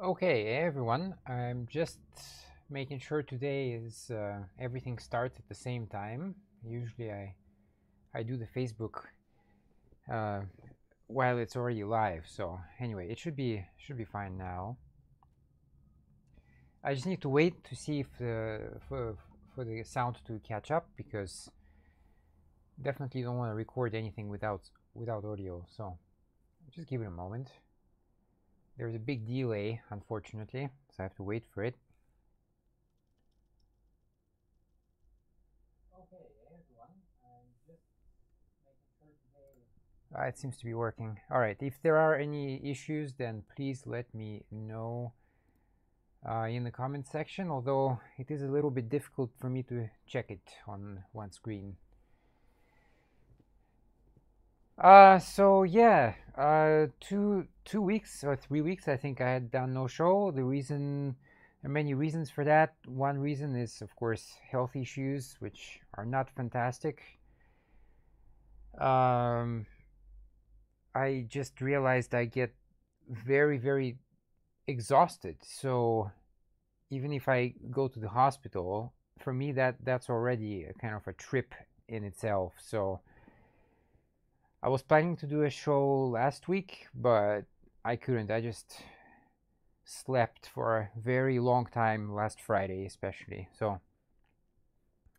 Okay, hey everyone. I'm just making sure today is everything starts at the same time. Usually, I do the Facebook uh, while it's already live. So anyway, it should be fine now. I just need to wait to see if for the sound to catch up because definitely don't want to record anything without audio. So just give it a moment. There's a big delay, unfortunately, so I have to wait for it. Okay, everyone. I'm just making sure today. It seems to be working. All right. If there are any issues, then please let me know in the comment section. Although it is a little bit difficult for me to check it on one screen. So yeah, 2 weeks or 3 weeks, I think I had done no show. There are many reasons for that. One reason is, of course, health issues, which are not fantastic. Um, I just realized I get very, very exhausted. So even if I go to the hospital, for me that's already a kind of a trip in itself. So I was planning to do a show last week, but I couldn't. I just slept for a very long time last Friday, especially. So,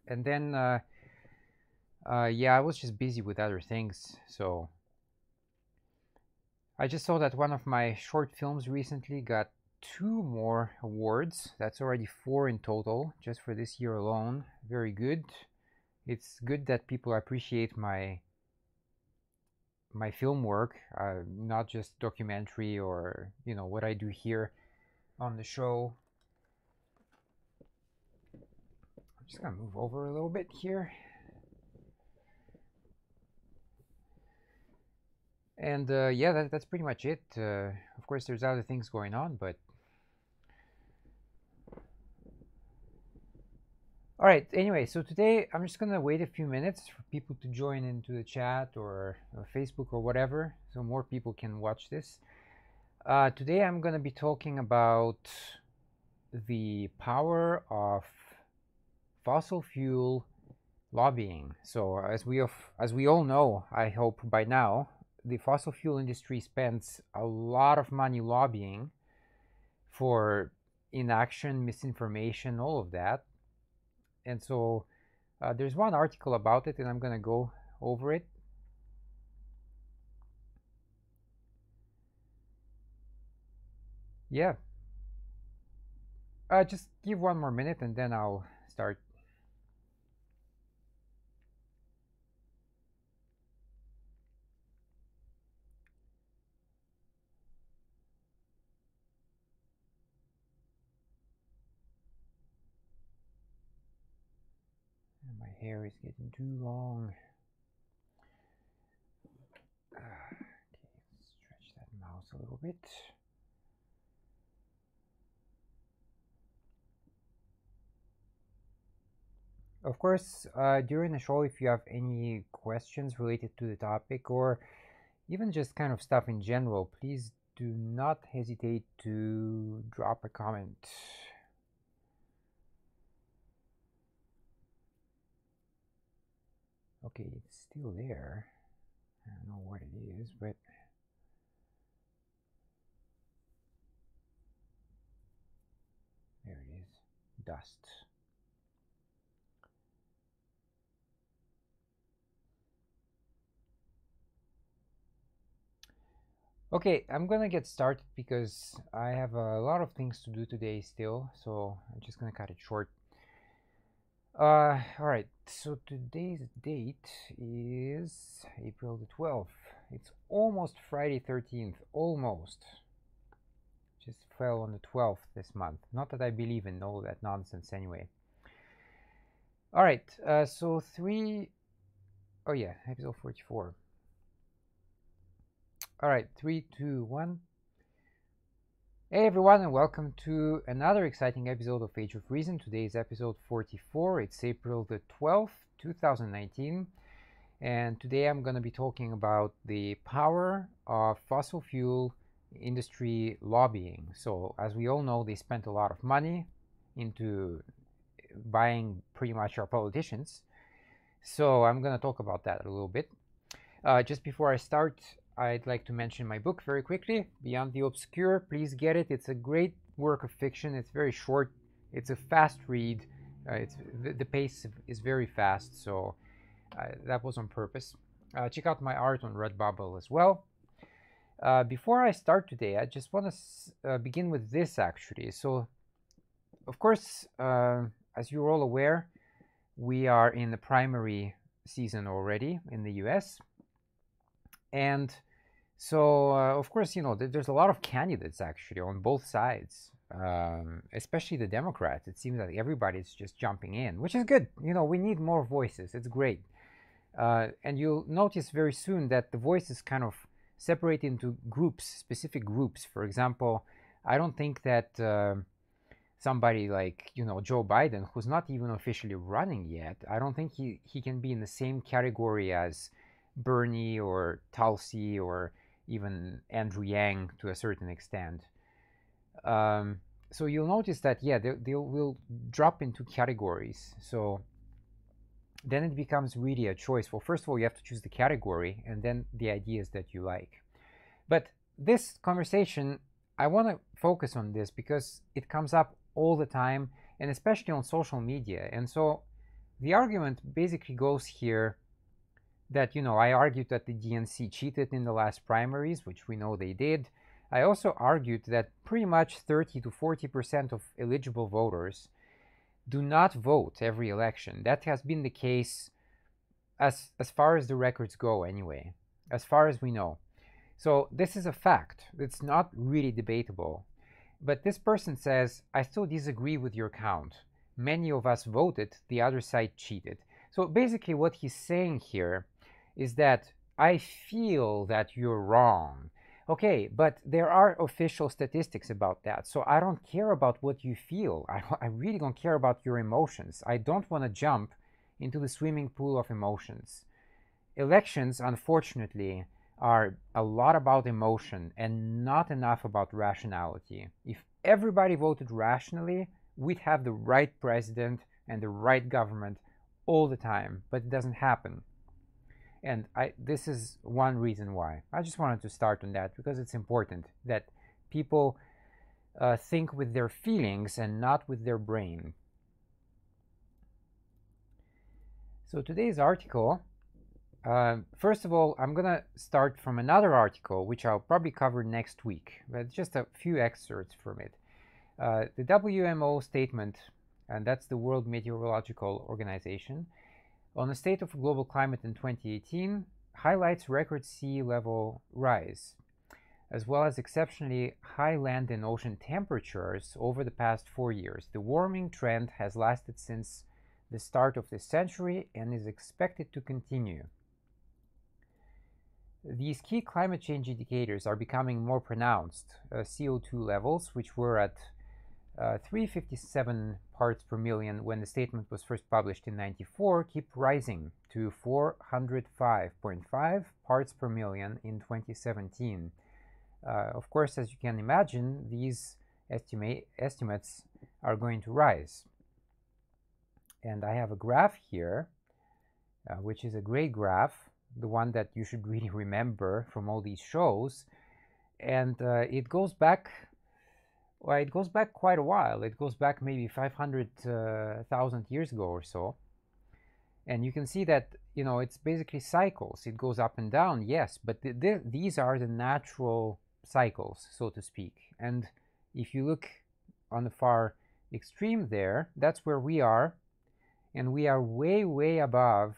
and then, yeah, I was just busy with other things. So, I just saw that one of my short films recently got two more awards. That's already four in total, just for this year alone. Very good. It's good that people appreciate my film work, not just documentary or what I do here on the show. I'm just gonna move over a little bit here. And yeah, that's pretty much it. Of course, there's other things going on, but all right. Anyway, so today I'm just gonna wait a few minutes for people to join into the chat or Facebook or whatever, so more people can watch this. Today I'm gonna be talking about the power of fossil fuel lobbying. So as we all know, I hope by now, the fossil fuel industry spends a lot of money lobbying for inaction, misinformation, all of that. And so there's one article about it, and I'm going to go over it. Yeah. Just give one more minute, and then I'll start. My hair is getting too long. Okay, stretch that mouse a little bit. Of course, during the show, if you have any questions related to the topic or even just kind of stuff in general, please do not hesitate to drop a comment. Okay, it's still there. I don't know what it is, but there it is. Dust. Okay, I'm gonna get started because I have a lot of things to do today still, so I'm just gonna cut it short. All right, so today's date is April the 12th. It's almost Friday 13th, almost. Just fell on the 12th this month. Not that I believe in all that nonsense anyway. All right, so oh yeah, episode 44. All right, 3, 2, 1. Hey everyone, and welcome to another exciting episode of Age of Reason. Today is episode 44. It's April the 12th, 2019. And today I'm going to be talking about the power of fossil fuel industry lobbying. So as we all know, they spent a lot of money into buying pretty much our politicians. So I'm going to talk about that a little bit. Just before I start, I'd like to mention my book very quickly, Beyond the Obscure. Please get it. It's a great work of fiction. It's very short. It's a fast read. The pace is very fast, so that was on purpose. Check out my art on Redbubble as well. Before I start today, I just want to begin with this actually. So, of course, as you're all aware, we are in the primary season already in the US. And so, of course, you know, there's a lot of candidates actually on both sides, especially the Democrats. It seems like everybody's just jumping in, which is good. You know, we need more voices. It's great. And you'll notice very soon that the voices kind of separate into groups, specific groups. For example, I don't think that somebody like, you know, Joe Biden, who's not even officially running yet, I don't think he can be in the same category as Bernie or Tulsi or even Andrew Yang to a certain extent. So you'll notice that, yeah, they will drop into categories. So then it becomes really a choice. Well, first of all, you have to choose the category and then the ideas that you like. But this conversation, I want to focus on this because it comes up all the time, and especially on social media. And so the argument basically goes here that, you know, I argued that the DNC cheated in the last primaries, which we know they did. I also argued that pretty much 30 to 40% of eligible voters do not vote every election. That has been the case as far as the records go anyway, as far as we know. So this is a fact. It's not really debatable. But this person says, I still disagree with your count. Many of us voted, the other side cheated. So basically what he's saying here is that I feel that you're wrong. Okay, but there are official statistics about that. So I don't care about what you feel. I really don't care about your emotions. I don't want to jump into the swimming pool of emotions. Elections, unfortunately, are a lot about emotion and not enough about rationality. If everybody voted rationally, we'd have the right president and the right government all the time, but it doesn't happen. And this is one reason why. I just wanted to start on that because it's important that people think with their feelings and not with their brain. So today's article, first of all, I'm going to start from another article, which I'll probably cover next week, but just a few excerpts from it. The WMO statement, and that's the World Meteorological Organization, on the state of global climate in 2018 highlights record sea level rise, as well as exceptionally high land and ocean temperatures over the past 4 years. The warming trend has lasted since the start of this century and is expected to continue. These key climate change indicators are becoming more pronounced. CO2 levels, which were at 357 parts per million when the statement was first published in 1994, keep rising to 405.5 parts per million in 2017. Of course, as you can imagine, these estimates are going to rise. And I have a graph here, which is a gray graph, the one that you should really remember from all these shows. And it goes back, well, it goes back quite a while. It goes back maybe 500,000 years ago or so. And you can see that, you know, it's basically cycles. It goes up and down, yes, but these are the natural cycles, so to speak. And if you look on the far extreme there, that's where we are. And we are way, way above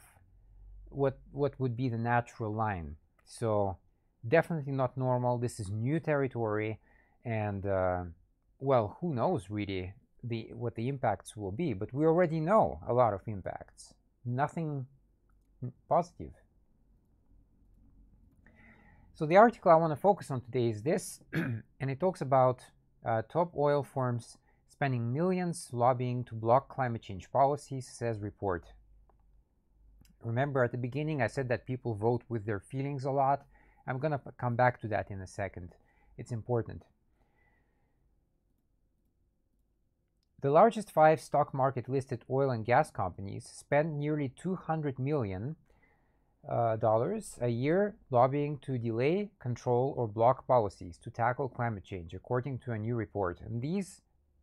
what would be the natural line. So definitely not normal. This is new territory. And well, who knows really what the impacts will be, but we already know a lot of impacts. Nothing positive. So the article I want to focus on today is this, and it talks about top oil firms spending millions lobbying to block climate change policies, says report. Remember at the beginning I said that people vote with their feelings a lot. I'm going to come back to that in a second. It's important. The largest 5 stock market listed oil and gas companies spend nearly $200 million a year lobbying to delay, control, or block policies to tackle climate change, according to a new report. And these,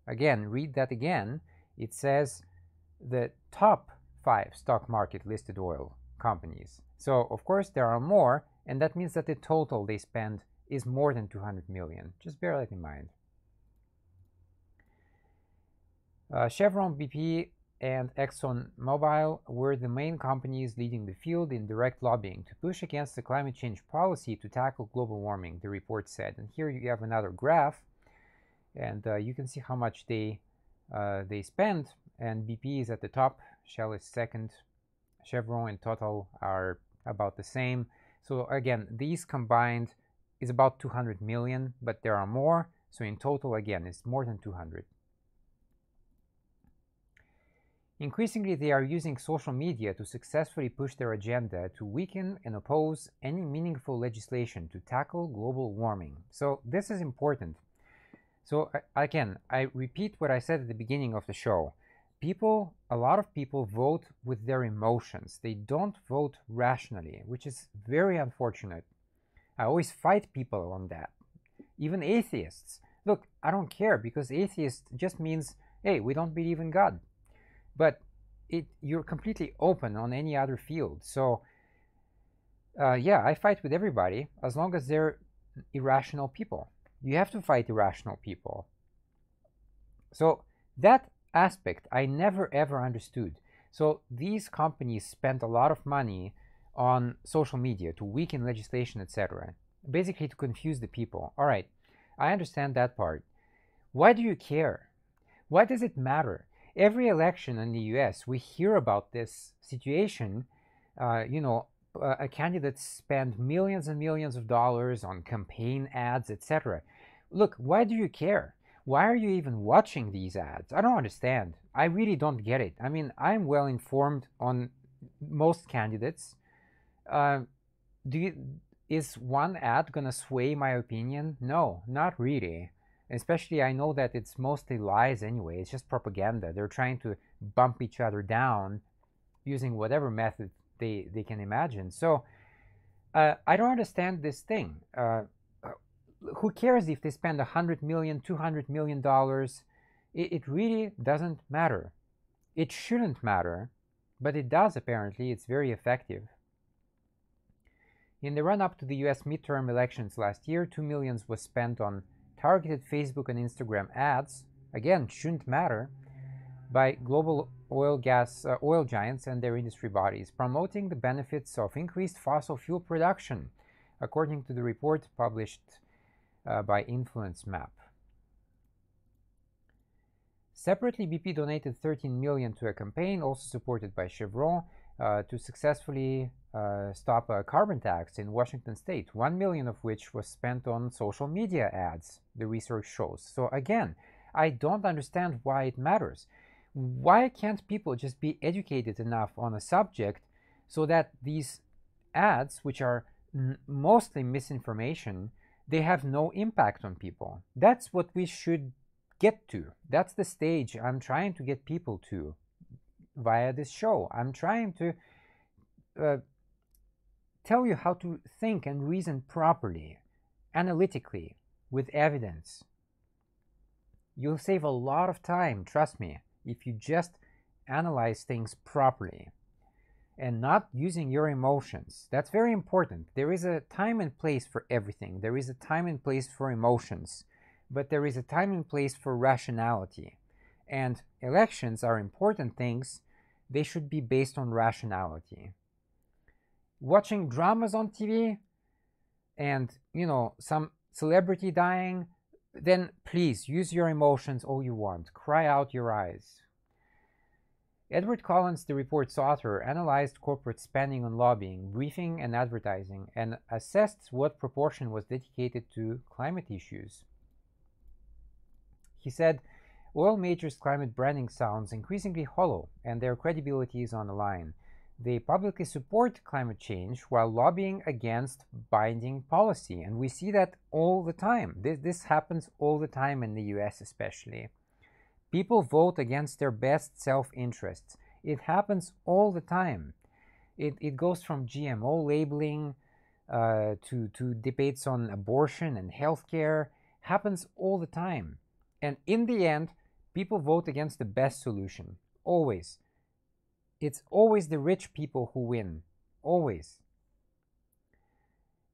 again, read that again, it says the top 5 stock market listed oil companies. So, of course, there are more, and that means that the total they spend is more than 200 million. Just bear that in mind. Chevron, BP, and ExxonMobil were the main companies leading the field in direct lobbying to push against the climate change policy to tackle global warming, the report said. And here you have another graph, and you can see how much they spend. And BP is at the top, Shell is second, Chevron and Total are about the same. So again, these combined is about 200 million, but there are more. So in total, again, it's more than 200. Increasingly, they are using social media to successfully push their agenda to weaken and oppose any meaningful legislation to tackle global warming. So this is important. So again, I repeat what I said at the beginning of the show. A lot of people vote with their emotions. They don't vote rationally, which is very unfortunate. I always fight people on that. Even atheists. Look, I don't care, because atheist just means, hey, we don't believe in God. But you're completely open on any other field. So, yeah, I fight with everybody as long as they're irrational people. You have to fight irrational people. So that aspect I never ever understood. So these companies spent a lot of money on social media to weaken legislation, etc. Basically to confuse the people. All right, I understand that part. Why do you care? Why does it matter? Every election in the US, we hear about this situation. Candidates spend millions and millions of dollars on campaign ads, etc. Look, why do you care? Why are you even watching these ads? I don't understand. I really don't get it. I mean, I'm well informed on most candidates. Is one ad gonna sway my opinion? No, not really. Especially, I know that it's mostly lies anyway. It's just propaganda. They're trying to bump each other down using whatever method they can imagine. So I don't understand this thing. Who cares if they spend $100 million, $200 million? It really doesn't matter. It shouldn't matter, but it does apparently. It's very effective. In the run-up to the US midterm elections last year, $2 million was spent on targeted Facebook and Instagram ads, again, shouldn't matter, by global oil giants and their industry bodies, promoting the benefits of increased fossil fuel production, according to the report published by Influence Map. Separately, BP donated $13 million to a campaign, also supported by Chevron, to successfully stop a carbon tax in Washington state, $1 million of which was spent on social media ads, the research shows. So again, I don't understand why it matters. Why can't people just be educated enough on a subject so that these ads, which are mostly misinformation, they have no impact on people? That's what we should get to. That's the stage I'm trying to get people to via this show. I'm trying to tell you how to think and reason properly, analytically, with evidence. You'll save a lot of time, trust me, if you just analyze things properly and not using your emotions. That's very important. There is a time and place for everything. There is a time and place for emotions, but there is a time and place for rationality. And elections are important things. They should be based on rationality. Watching dramas on TV and, some celebrity dying, then please use your emotions all you want. Cry out your eyes. Edward Collins, the report's author, analyzed corporate spending on lobbying, briefing, and advertising, and assessed what proportion was dedicated to climate issues. He said, oil majors' climate branding sounds increasingly hollow, and their credibility is on the line. They publicly support climate change while lobbying against binding policy. And we see that all the time. This happens all the time in the US especially. People vote against their best self-interests. It happens all the time. It goes from GMO labeling to debates on abortion and healthcare. Happens all the time. And in the end, people vote against the best solution. Always. It's always the rich people who win. Always.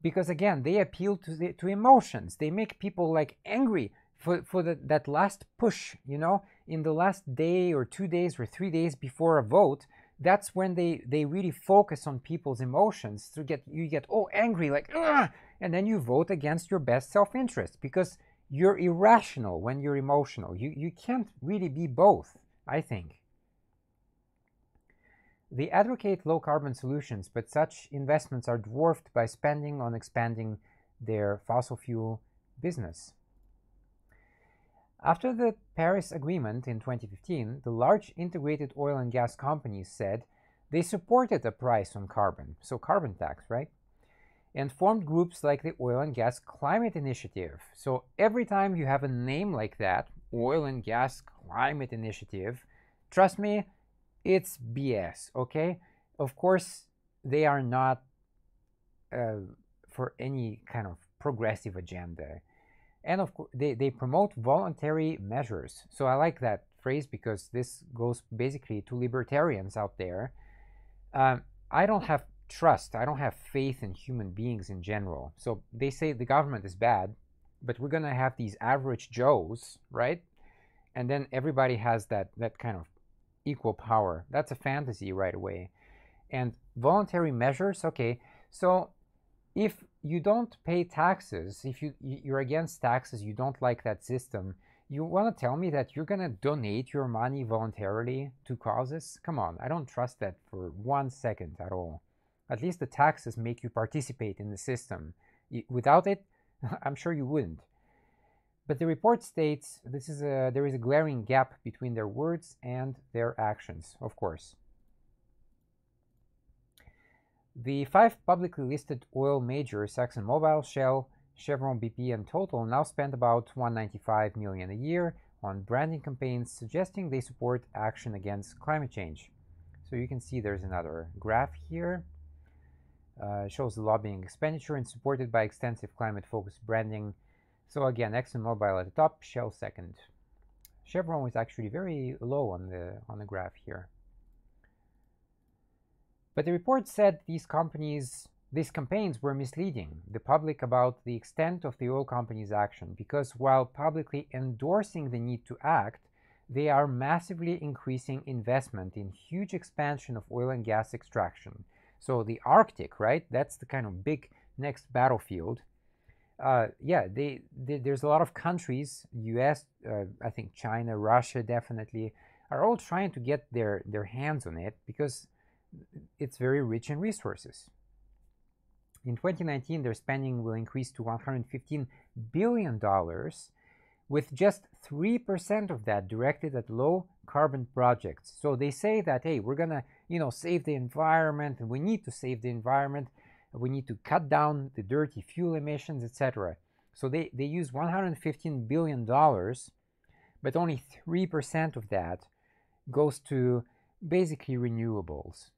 Because again, they appeal to emotions. They make people like angry for that last push, you know, in the last day or 2 days or 3 days before a vote. That's when they really focus on people's emotions to you get all angry, like, ugh! And then you vote against your best self-interest because you're irrational when you're emotional. You can't really be both, I think. They advocate low-carbon solutions, but such investments are dwarfed by spending on expanding their fossil fuel business. After the Paris Agreement in 2015, the large integrated oil and gas companies said they supported a price on carbon, so carbon tax, right? And formed groups like the Oil and Gas Climate Initiative. So every time you have a name like that, Oil and Gas Climate Initiative, trust me, it's BS, okay? Of course, they are not for any kind of progressive agenda. And of course, they promote voluntary measures. So I like that phrase because this goes basically to libertarians out there. I don't have trust. I don't have faith in human beings in general. So they say the government is bad, but we're going to have these average Joes, right? And then everybody has that kind of equal power. That's a fantasy right away. And voluntary measures, okay. So if you don't pay taxes, if you're against taxes, you don't like that system, you want to tell me that you're going to donate your money voluntarily to causes? Come on, I don't trust that for 1 second at all. At least the taxes make you participate in the system. Without it, I'm sure you wouldn't. But the report states there is a glaring gap between their words and their actions, of course. The 5 publicly listed oil majors, ExxonMobil, Shell, Chevron, BP, and Total, now spend about $195 million a year on branding campaigns suggesting they support action against climate change. So you can see there's another graph here. Shows the lobbying expenditure and supported by extensive climate-focused branding. So again, ExxonMobil at the top, Shell second. Chevron was actually very low on the graph here. But the report said these campaigns were misleading the public about the extent of the oil companies' action because while publicly endorsing the need to act, they are massively increasing investment in huge expansion of oil and gas extraction. So the Arctic, right? That's the kind of big next battlefield. There's a lot of countries, US, I think China, Russia definitely, are all trying to get their hands on it because it's very rich in resources. In 2019, their spending will increase to $115 billion, with just 3% of that directed at low carbon projects. So they say that, hey, we're gonna, save the environment, and we need to save the environment. We need to cut down the dirty fuel emissions, etc. So they use $115 billion, but only 3% of that goes to basically renewables.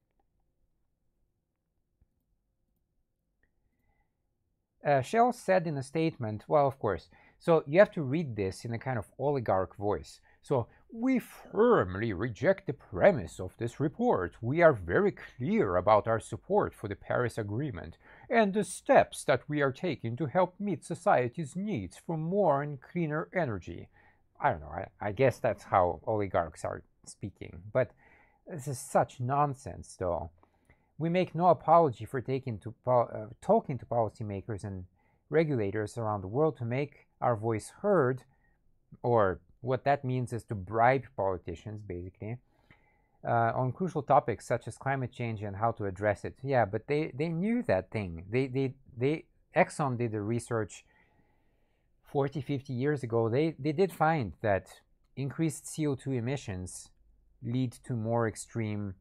Shell said in a statement, well, of course, so you have to read this in a kind of oligarch voice. So, we firmly reject the premise of this report. We are very clear about our support for the Paris Agreement and the steps that we are taking to help meet society's needs for more and cleaner energy. I don't know, I guess that's how oligarchs are speaking. But this is such nonsense, though. We make no apology for talking to policymakers and regulators around the world to make our voice heard, or what that means is to bribe politicians, basically, on crucial topics such as climate change and how to address it. Yeah, but they knew that thing. Exxon did the research 40, 50 years ago. They did find that increased CO2 emissions lead to more extreme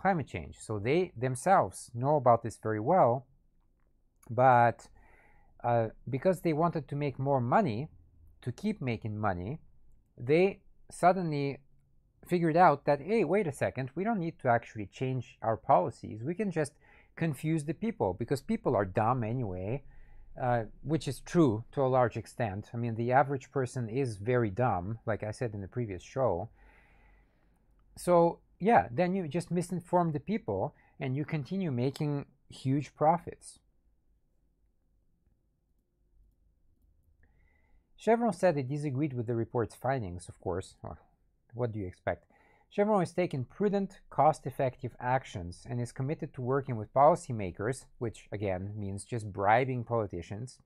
climate change. So they themselves know about this very well, but because they wanted to make more money, to keep making money, they suddenly figured out that, hey, wait a second, we don't need to actually change our policies. We can just confuse the people because people are dumb anyway, which is true to a large extent. I mean, the average person is very dumb, like I said in the previous show. So, yeah, then you just misinform the people and you continue making huge profits. Chevron said it disagreed with the report's findings, of course. Well, what do you expect? Chevron has taken prudent, cost-effective actions and is committed to working with policymakers, which again means just bribing politicians,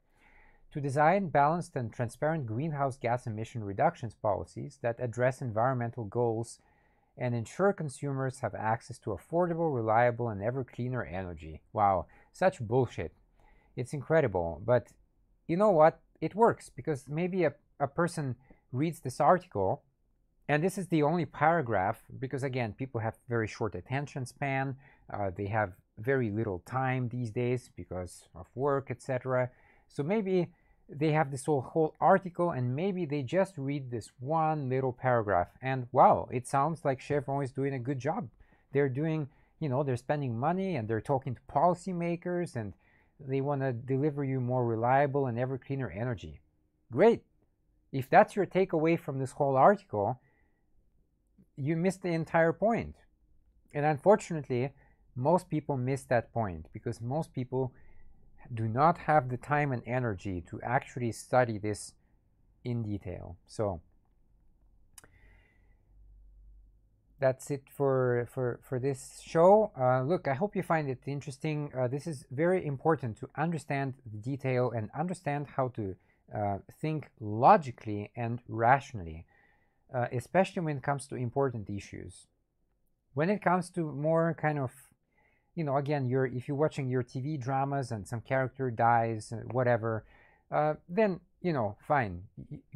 to design balanced and transparent greenhouse gas emission reductions policies that address environmental goals and ensure consumers have access to affordable, reliable, and ever cleaner energy. Wow, such bullshit. It's incredible, but you know what? It works because maybe a person reads this article, and this is the only paragraph because, again, people have very short attention span. They have very little time these days because of work, etc. So maybe they have this whole article and maybe they just read this one little paragraph and wow, it sounds like Chevron is doing a good job. They're doing, they're spending money and they're talking to policymakers and they want to deliver you more reliable and ever cleaner energy. Great. If that's your takeaway from this whole article, you missed the entire point. And unfortunately, most people miss that point because most people do not have the time and energy to actually study this in detail. So that's it for this show. Look, I hope you find it interesting. This is very important to understand the detail and understand how to think logically and rationally, especially when it comes to important issues. When it comes to more kind of, again, if you're watching your TV dramas and some character dies, whatever, then, fine,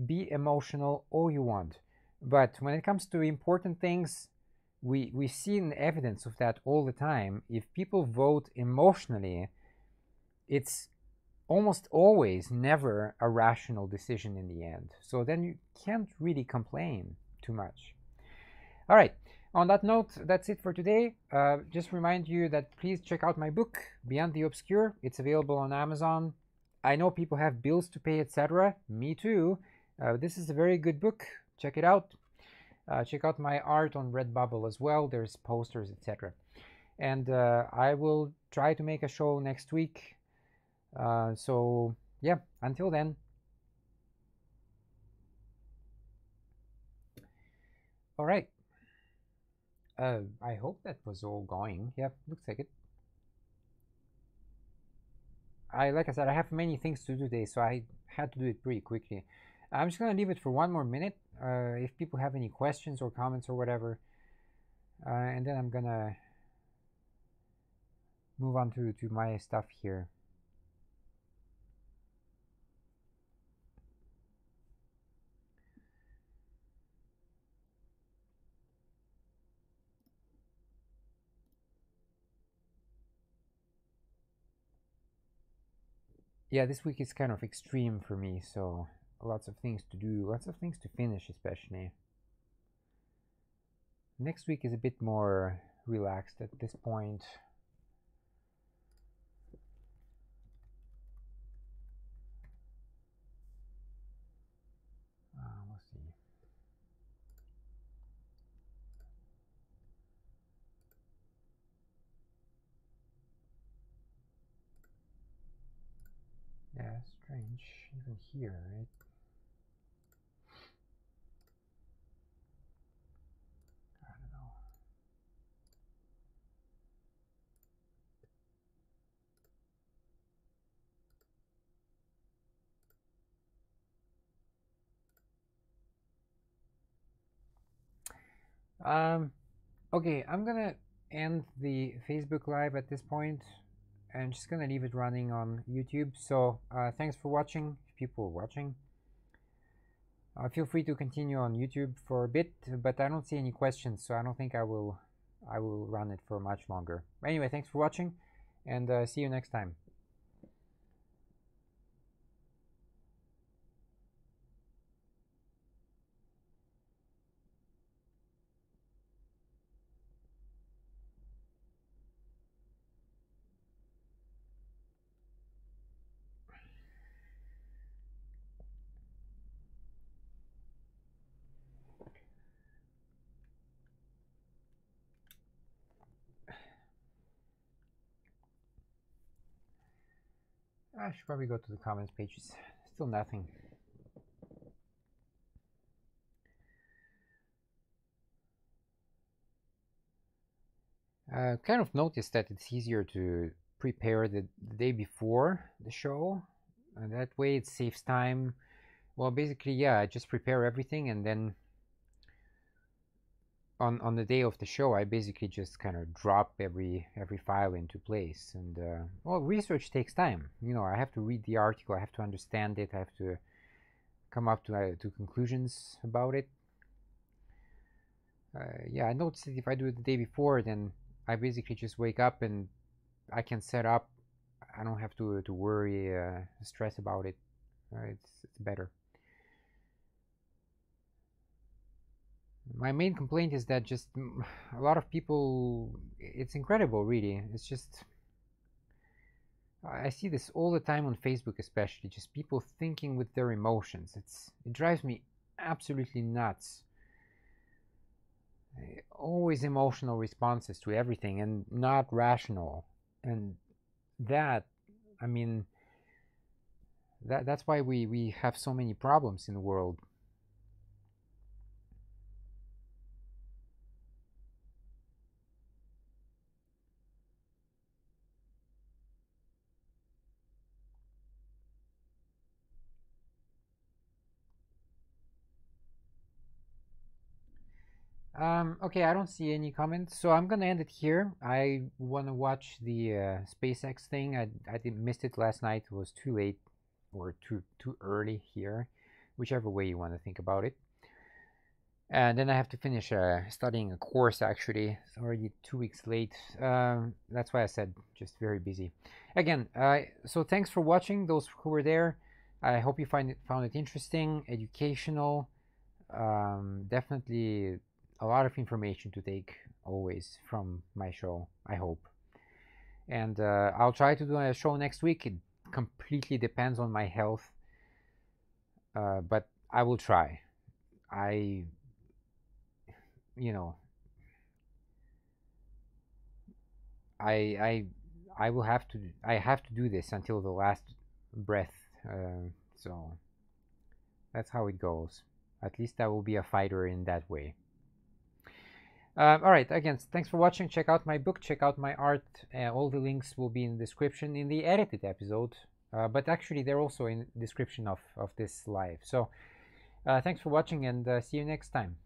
be emotional all you want. But when it comes to important things, we see an evidence of that all the time. If people vote emotionally, it's almost always never a rational decision in the end. So then you can't really complain too much. All right. On that note, that's it for today. Just remind you that please check out my book, Beyond the Obscure. It's available on Amazon. I know people have bills to pay, etc. Me too. This is a very good book. Check it out. Check out my art on Redbubble as well. There's posters, etc. And I will try to make a show next week. So, yeah, until then. All right. I hope that was all going. Yep, looks like it. Like I said, I have many things to do today, so I had to do it pretty quickly. I'm just gonna leave it for one more minute. If people have any questions or comments or whatever, and then I'm gonna move on to my stuff here. Yeah, this week is kind of extreme for me, so lots of things to do, lots of things to finish, especially. Next week is a bit more relaxed at this point. We'll see. Yeah, strange. Even here, right? I don't know. Okay, I'm gonna end the Facebook Live at this point. I'm just gonna leave it running on YouTube. So thanks for watching, if people are watching. Feel free to continue on YouTube for a bit, but I don't see any questions, so I don't think I will I will run it for much longer. Anyway, thanks for watching, and see you next time. I should probably go to the comments pages. Still nothing. Kind of noticed that it's easier to prepare the day before the show, and that way it saves time. Well, basically, yeah, I just prepare everything, and then on the day of the show, I basically just kind of drop every file into place. And well, research takes time. You know, I have to read the article, I have to understand it, I have to come up to conclusions about it. Yeah, I noticed that if I do it the day before, then I basically just wake up and I can set up. I don't have to worry, stress about it. It's better. My main complaint is that just a lot of people. It's incredible, really. It's just I see this all the time on Facebook, especially just people thinking with their emotions. It drives me absolutely nuts. Always emotional responses to everything and not rational. And that, I mean, that's why we have so many problems in the world. Okay, I don't see any comments, so I'm gonna end it here. I wanna watch the SpaceX thing. I didn't missed it last night. It was too late or too early here, whichever way you want to think about it. And then I have to finish studying a course. Actually, it's already 2 weeks late. That's why I said just very busy. Again, so thanks for watching. Those who were there, I hope you found it interesting, educational. Definitely a lot of information to take always from my show, I hope. And I'll try to do a show next week. It completely depends on my health, but I will try. I, you know, I I will have to. I have to do this until the last breath. So that's how it goes. At least I will be a fighter in that way. All right, again, thanks for watching. Check out my book, check out my art. All the links will be in the description in the edited episode, but actually they're also in the description of this live. So thanks for watching, and see you next time.